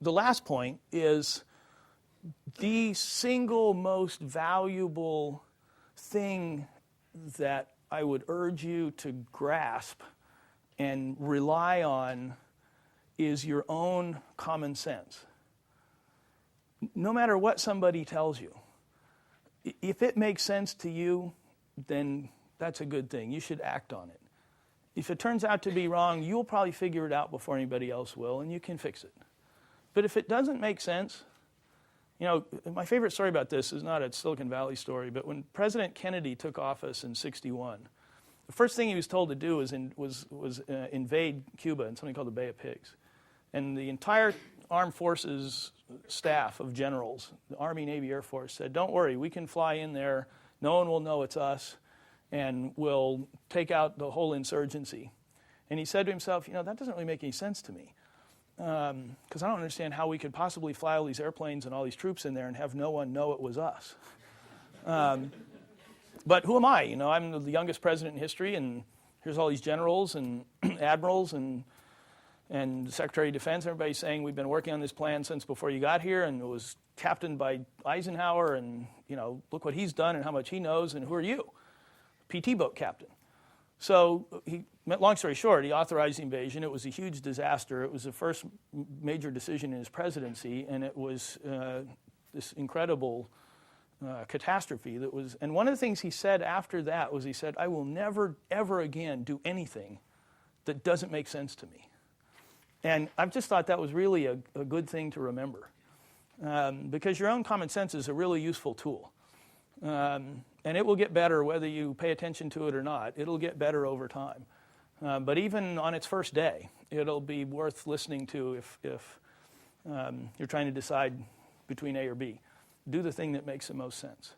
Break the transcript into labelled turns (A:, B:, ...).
A: the last point is the single most valuable thing that I would urge you to grasp and rely on is your own common sense. No matter what somebody tells you, if it makes sense to you, then that's a good thing. You should act on it. If it turns out to be wrong, you'll probably figure it out before anybody else will, and you can fix it. But if it doesn't make sense, my favorite story about this is not a Silicon Valley story, but when President Kennedy took office in '61, the first thing he was told to do was invade Cuba in something called the Bay of Pigs. And the entire armed forces staff of generals, the Army, Navy, Air Force, said, don't worry, we can fly in there, no one will know it's us, and we'll take out the whole insurgency. And he said to himself, that doesn't really make any sense to me, because I don't understand how we could possibly fly all these airplanes and all these troops in there and have no one know it was us. But who am I? I'm the youngest president in history, and here's all these generals and admirals and Secretary of Defense. Everybody's saying we've been working on this plan since before you got here, and it was captained by Eisenhower, and look what he's done and how much he knows, and who are you? PT boat captain. So long story short, he authorized the invasion. It was a huge disaster. It was the first major decision in his presidency, and it was this incredible catastrophe that was. And one of the things he said after that was, he said, I will never, ever again do anything that doesn't make sense to me. And I've just thought that was really a good thing to remember, because your own common sense is a really useful tool. And it will get better whether you pay attention to it or not. It'll get better over time. But even on its first day, it'll be worth listening to if you're trying to decide between A or B. Do the thing that makes the most sense.